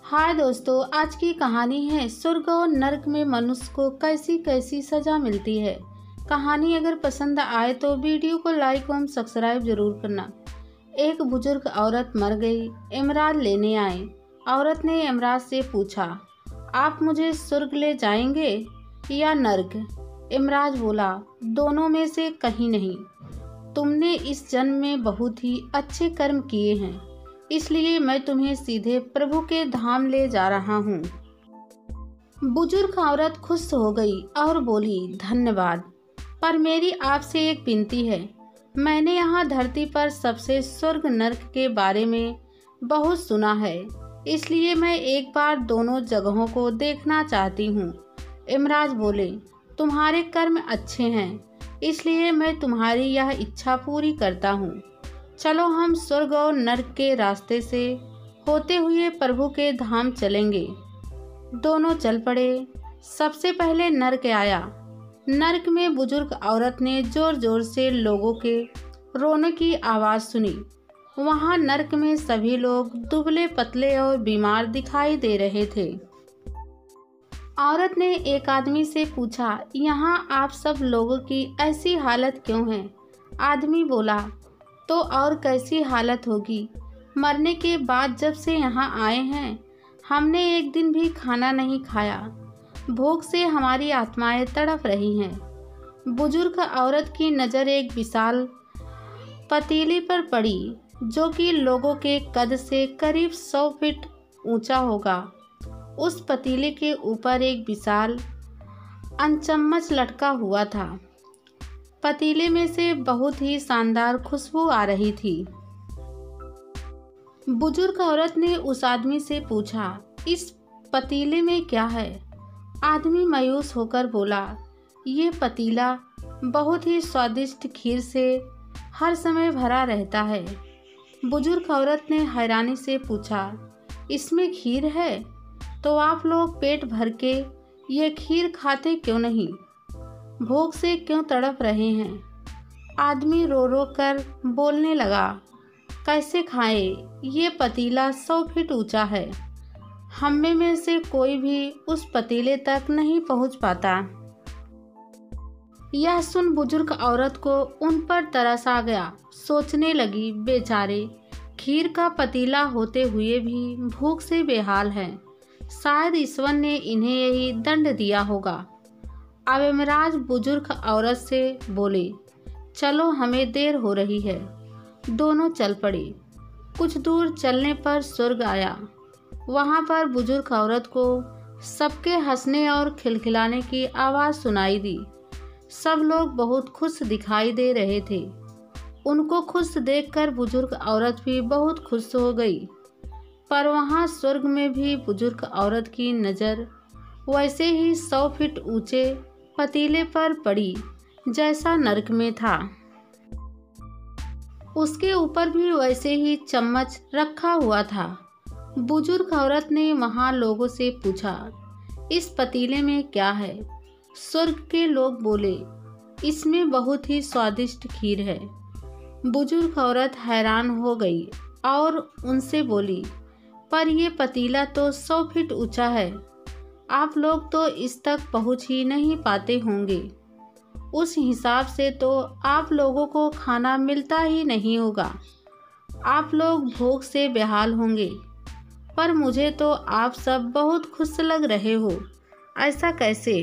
हाय दोस्तों, आज की कहानी है स्वर्ग और नर्क में मनुष्य को कैसी कैसी सजा मिलती है। कहानी अगर पसंद आए तो वीडियो को लाइक एवं सब्सक्राइब जरूर करना। एक बुजुर्ग औरत मर गई। यमराज लेने आए। औरत ने यमराज से पूछा, आप मुझे स्वर्ग ले जाएंगे या नर्क? यमराज बोला, दोनों में से कहीं नहीं। तुमने इस जन्म में बहुत ही अच्छे कर्म किए हैं, इसलिए मैं तुम्हें सीधे प्रभु के धाम ले जा रहा हूँ। बुजुर्ग औरत खुश हो गई और बोली, धन्यवाद, पर मेरी आपसे एक विनती है। मैंने यहाँ धरती पर सबसे स्वर्ग नर्क के बारे में बहुत सुना है, इसलिए मैं एक बार दोनों जगहों को देखना चाहती हूँ। यमराज बोले, तुम्हारे कर्म अच्छे हैं, इसलिए मैं तुम्हारी यह इच्छा पूरी करता हूँ। चलो हम स्वर्ग और नर्क के रास्ते से होते हुए प्रभु के धाम चलेंगे। दोनों चल पड़े। सबसे पहले नर्क आया। नर्क में बुजुर्ग औरत ने जोर जोर से लोगों के रोने की आवाज़ सुनी। वहाँ नर्क में सभी लोग दुबले पतले और बीमार दिखाई दे रहे थे। औरत ने एक आदमी से पूछा, यहाँ आप सब लोगों की ऐसी हालत क्यों है? आदमी बोला, तो और कैसी हालत होगी। मरने के बाद जब से यहाँ आए हैं, हमने एक दिन भी खाना नहीं खाया। भूख से हमारी आत्माएं तड़प रही हैं। बुजुर्ग औरत की नज़र एक विशाल पतीले पर पड़ी, जो कि लोगों के कद से करीब 100 फीट ऊंचा होगा। उस पतीले के ऊपर एक विशाल अनचम्मच लटका हुआ था। पतीले में से बहुत ही शानदार खुशबू आ रही थी। बुजुर्ग औरत ने उस आदमी से पूछा, इस पतीले में क्या है? आदमी मायूस होकर बोला, ये पतीला बहुत ही स्वादिष्ट खीर से हर समय भरा रहता है। बुजुर्ग औरत ने हैरानी से पूछा, इसमें खीर है? तो आप लोग पेट भर के ये खीर खाते क्यों नहीं? भूख से क्यों तड़प रहे हैं? आदमी रो रो कर बोलने लगा, कैसे खाएं? ये पतीला 100 फीट ऊंचा है। हम में से कोई भी उस पतीले तक नहीं पहुंच पाता। यह सुन बुजुर्ग औरत को उन पर तरस आ गया। सोचने लगी, बेचारे खीर का पतीला होते हुए भी भूख से बेहाल हैं। शायद ईश्वर ने इन्हें यही दंड दिया होगा। अब यमराज बुजुर्ग औरत से बोले, चलो हमें देर हो रही है। दोनों चल पड़े। कुछ दूर चलने पर स्वर्ग आया। वहाँ पर बुजुर्ग औरत को सबके हंसने और खिलखिलाने की आवाज़ सुनाई दी। सब लोग बहुत खुश दिखाई दे रहे थे। उनको खुश देखकर बुजुर्ग औरत भी बहुत खुश हो गई। पर वहाँ स्वर्ग में भी बुजुर्ग औरत की नज़र वैसे ही 100 फीट ऊंचे पतीले पर पड़ी जैसा नर्क में था। उसके ऊपर भी वैसे ही चम्मच रखा हुआ था। बुजुर्ग औरत ने वहां लोगों से पूछा, इस पतीले में क्या है? स्वर्ग के लोग बोले, इसमें बहुत ही स्वादिष्ट खीर है। बुजुर्ग औरत हैरान हो गई और उनसे बोली, पर यह पतीला तो 100 फीट ऊंचा है। आप लोग तो इस तक पहुंच ही नहीं पाते होंगे। उस हिसाब से तो आप लोगों को खाना मिलता ही नहीं होगा। आप लोग भूख से बेहाल होंगे। पर मुझे तो आप सब बहुत खुश लग रहे हो, ऐसा कैसे?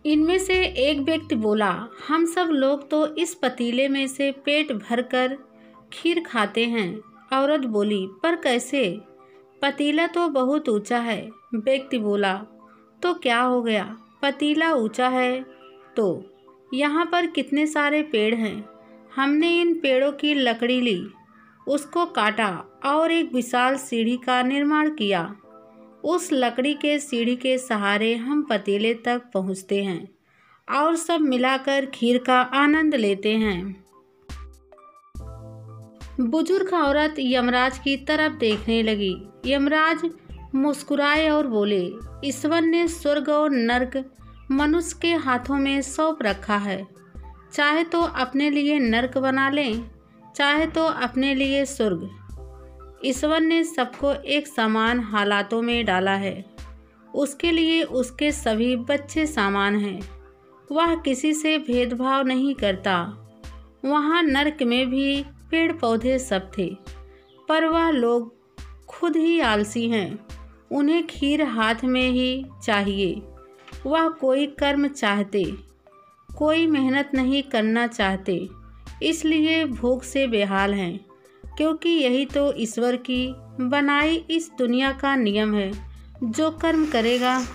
इनमें से एक व्यक्ति बोला, हम सब लोग तो इस पतीले में से पेट भरकर खीर खाते हैं। औरत बोली, पर कैसे? पतीला तो बहुत ऊंचा है। व्यक्ति बोला, तो क्या हो गया? पतीला ऊंचा है तो यहाँ पर कितने सारे पेड़ हैं। हमने इन पेड़ों की लकड़ी ली, उसको काटा और एक विशाल सीढ़ी का निर्माण किया। उस लकड़ी के सीढ़ी के सहारे हम पतीले तक पहुँचते हैं और सब मिलाकर खीर का आनंद लेते हैं। बुजुर्ग औरत यमराज की तरफ देखने लगी। यमराज मुस्कुराए और बोले, ईश्वर ने स्वर्ग और नर्क मनुष्य के हाथों में सौंप रखा है। चाहे तो अपने लिए नर्क बना लें, चाहे तो अपने लिए स्वर्ग। ईश्वर ने सबको एक समान हालातों में डाला है। उसके लिए उसके सभी बच्चे समान हैं। वह किसी से भेदभाव नहीं करता। वहाँ नर्क में भी पेड़ पौधे सब थे, पर वह लोग खुद ही आलसी हैं। उन्हें खीर हाथ में ही चाहिए। वह कोई कर्म चाहते, कोई मेहनत नहीं करना चाहते, इसलिए भूख से बेहाल हैं। क्योंकि यही तो ईश्वर की बनाई इस दुनिया का नियम है। जो कर्म करेगा,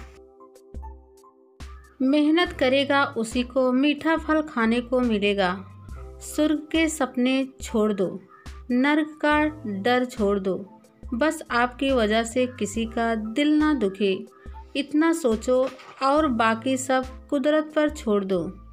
मेहनत करेगा, उसी को मीठा फल खाने को मिलेगा। स्वर्ग के सपने छोड़ दो, नर्क का डर छोड़ दो। बस आपकी वजह से किसी का दिल ना दुखे, इतना सोचो और बाकी सब कुदरत पर छोड़ दो।